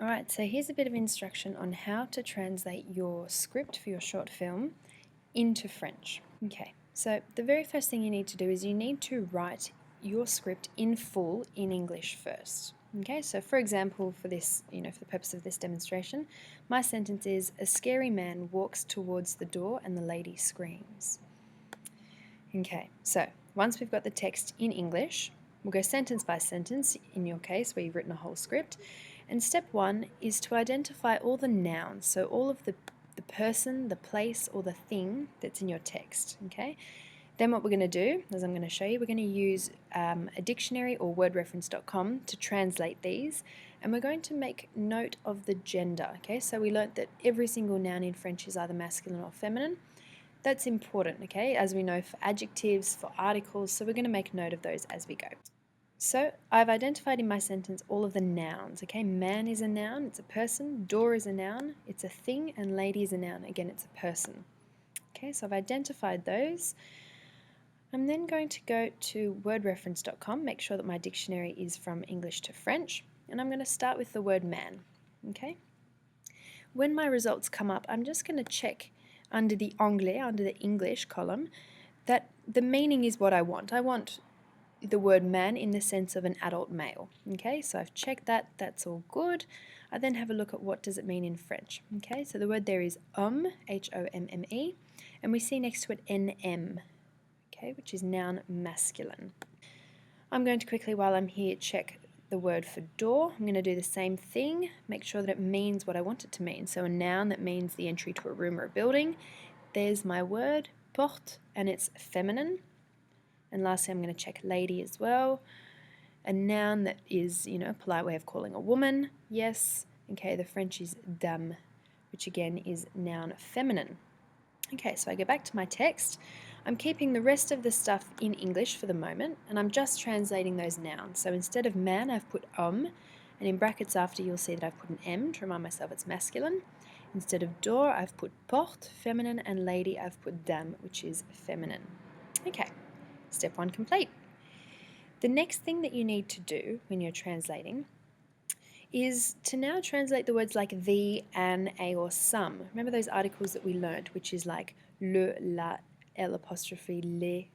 Alright, so here's a bit of instruction on how to translate your script for your short film into French. Okay, so the very first thing you need to do is you need to write your script in full in English first. Okay, so for example, for this, for the purpose of this demonstration, my sentence is, a scary man walks towards the door and the lady screams. Okay, so once we've got the text in English, we'll go sentence by sentence, in your case, where you've written a whole script. And step one is to identify all the nouns, so all of the person, the place, or the thing that's in your text, okay? Then what we're going to do, as I'm going to show you, we're going to use a dictionary or wordreference.com to translate these, and we're going to make note of the gender, okay? So we learnt that every single noun in French is either masculine or feminine. That's important, okay, as we know for adjectives, for articles, so we're going to make note of those as we go. So I've identified in my sentence all of the nouns, okay? Man is a noun, it's a person. Door is a noun, it's a thing. And lady is a noun, again, it's a person. Okay, so I've identified those. I'm then going to go to wordreference.com, make sure that my dictionary is from English to French, and I'm going to start with the word man, okay? When my results come up, I'm just going to check under the anglais, under the English column, that the meaning is what I want. I want the word man in the sense of an adult male. Okay, so I've checked that, that's all good. I then have a look at what does it mean in French. Okay, so the word there is homme, H-O-M-M-E, and we see next to it N-M, okay, which is noun masculine. I'm going to quickly, while I'm here, check the word for door. I'm going to do the same thing, make sure that it means what I want it to mean. So a noun that means the entry to a room or a building. There's my word, porte, and it's feminine. And lastly, I'm going to check lady as well. A noun that is, a polite way of calling a woman. Yes. Okay, the French is dame, which again is noun feminine. Okay, so I go back to my text. I'm keeping the rest of the stuff in English for the moment, and I'm just translating those nouns. So instead of man, I've put homme, and in brackets after you'll see that I've put an M to remind myself it's masculine. Instead of door, I've put porte, feminine, and lady, I've put dame, which is feminine. Okay. Step one complete. The next thing that you need to do when you're translating is to now translate the words like the, an, a, or some. Remember those articles that we learnt, which is like le, la, l apostrophe, les,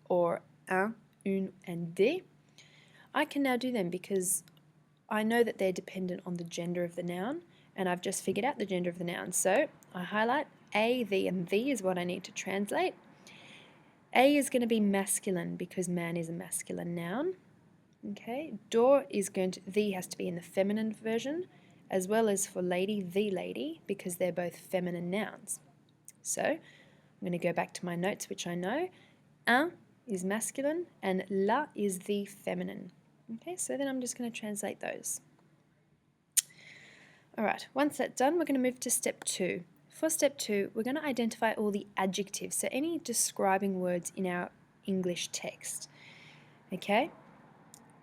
or un, une, and des. I can now do them because I know that they're dependent on the gender of the noun, and I've just figured out the gender of the noun. So I highlight a, the, and the is what I need to translate. A is going to be masculine because man is a masculine noun. Okay, door is going to, the has to be in the feminine version, as well as for lady, the lady, because they're both feminine nouns. So I'm going to go back to my notes, which I know. Un is masculine and la is the feminine. Okay, so then I'm just going to translate those. All right, once that's done, we're going to move to step two. For step two, we're going to identify all the adjectives, so any describing words in our English text. Okay?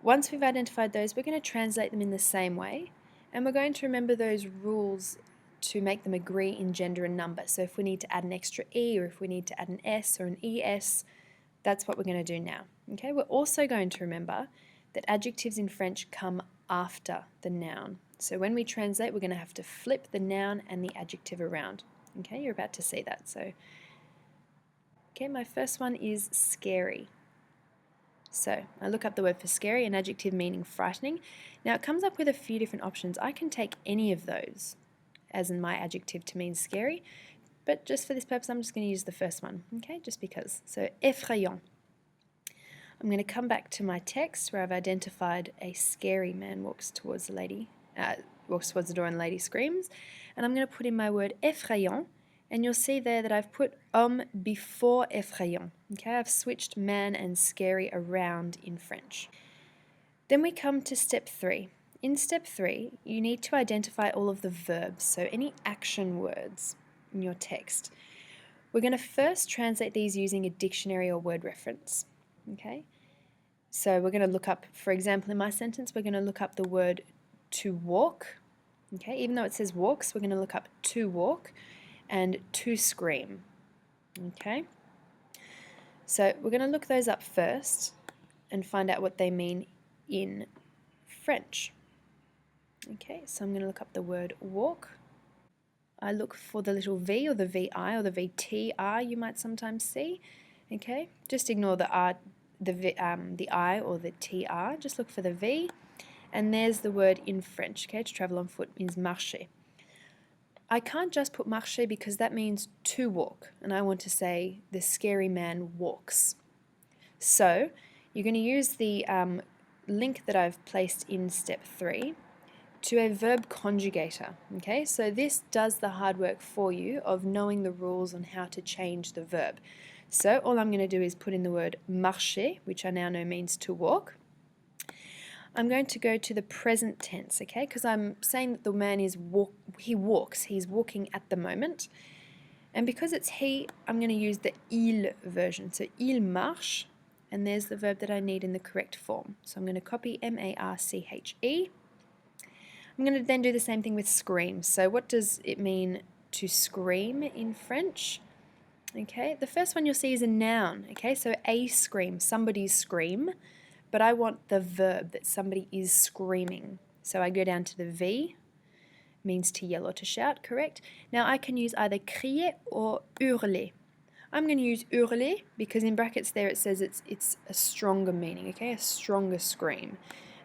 Once we've identified those, we're going to translate them in the same way, and we're going to remember those rules to make them agree in gender and number. So if we need to add an extra E, or if we need to add an S or an ES, that's what we're going to do now. Okay? We're also going to remember that adjectives in French come after the noun. So when we translate, we're going to have to flip the noun and the adjective around. Okay, you're about to see that. So, okay, my first one is scary. So I look up the word for scary, an adjective meaning frightening. Now it comes up with a few different options. I can take any of those as in my adjective to mean scary, but just for this purpose, I'm just going to use the first one, okay, just because. So effrayant. I'm going to come back to my text where I've identified a scary man walks towards the lady, walks towards the door and the lady screams, and I'm going to put in my word effrayant, and you'll see there that I've put homme before effrayant. Okay, I've switched man and scary around in French. Then we come to step three. In step three, you need to identify all of the verbs, so any action words in your text. We're going to first translate these using a dictionary or word reference. Okay, so we're going to look up, for example, in my sentence, we're going to look up the word to walk. Okay, even though it says walks, we're going to look up to walk and to scream. Okay, so we're going to look those up first and find out what they mean in French. Okay, so I'm going to look up the word walk. I look for the little V or the VI or the VTR you might sometimes see. Okay, just ignore the R, the I or the TR. Just look for the V, and there's the word in French. Okay, to travel on foot means marcher. I can't just put marcher because that means to walk, and I want to say the scary man walks. So you're going to use the link that I've placed in step 3 to a verb conjugator. Okay, so this does the hard work for you of knowing the rules on how to change the verb. So all I'm going to do is put in the word marcher, which I now know means to walk. I'm going to go to the present tense, okay, because I'm saying that the man is he walks, he's walking at the moment. And because it's he, I'm going to use the il version. So il marche, and there's the verb that I need in the correct form. So I'm going to copy M-A-R-C-H-E. I'm going to then do the same thing with scream. So what does it mean to scream in French? Okay, the first one you'll see is a noun. Okay, so a scream, somebody's scream, but I want the verb that somebody is screaming. So I go down to the V, means to yell or to shout, correct? Now I can use either crier or hurler. I'm going to use hurler because in brackets there it says it's a stronger meaning, okay, a stronger scream.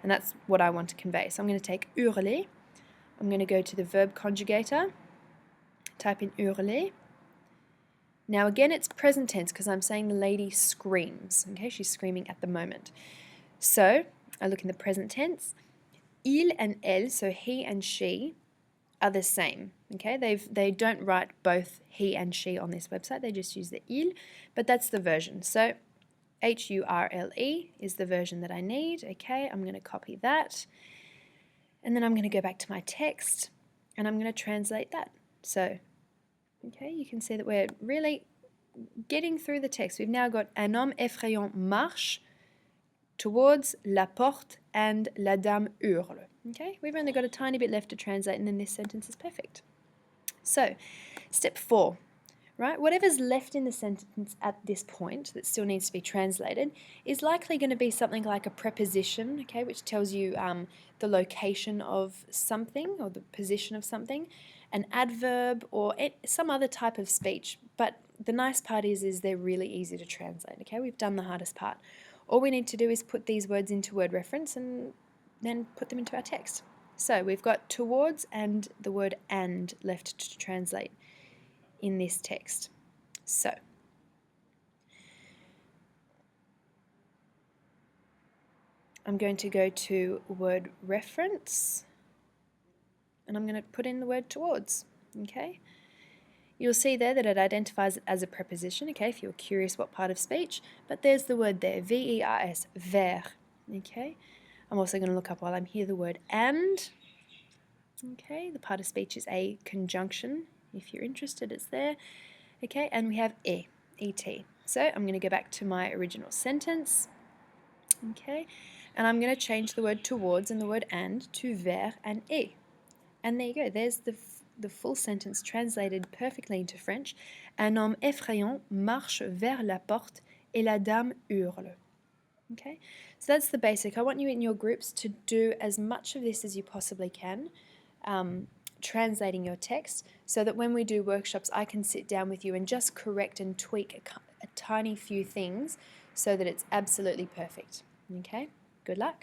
And that's what I want to convey. So I'm going to take hurler, I'm going to go to the verb conjugator, type in hurler. Now again it's present tense because I'm saying the lady screams, okay, she's screaming at the moment. So I look in the present tense, il and elle, so he and she, are the same, okay? They don't write both he and she on this website, they just use the il, but that's the version. So H-U-R-L-E is the version that I need, okay? I'm going to copy that, and then I'm going to go back to my text, and I'm going to translate that. So, okay, you can see that we're really getting through the text. We've now got un homme effrayant marche towards la porte and la dame hurle. Okay, we've only got a tiny bit left to translate and then this sentence is perfect. So, step 4, right? Whatever's left in the sentence at this point that still needs to be translated is likely going to be something like a preposition, okay, which tells you the location of something or the position of something, an adverb or some other type of speech. But the nice part is they're really easy to translate, okay? We've done the hardest part. All we need to do is put these words into word reference and then put them into our text. So we've got towards and the word and left to translate in this text. So I'm going to go to word reference and I'm going to put in the word towards, okay? You'll see there that it identifies it as a preposition, okay, if you're curious what part of speech, but there's the word there, V-E-R-S, vers, okay? I'm also going to look up while I'm here the word and, okay, the part of speech is a conjunction. If you're interested, it's there, okay, and we have et. So I'm going to go back to my original sentence, okay, and I'm going to change the word towards and the word and to vers and et. And there you go, there's the full sentence translated perfectly into French. Un homme effrayant marche vers la porte et la dame hurle. Okay, so that's the basic. I want you in your groups to do as much of this as you possibly can, translating your text, so that when we do workshops, I can sit down with you and just correct and tweak a tiny few things so that it's absolutely perfect. Okay, good luck.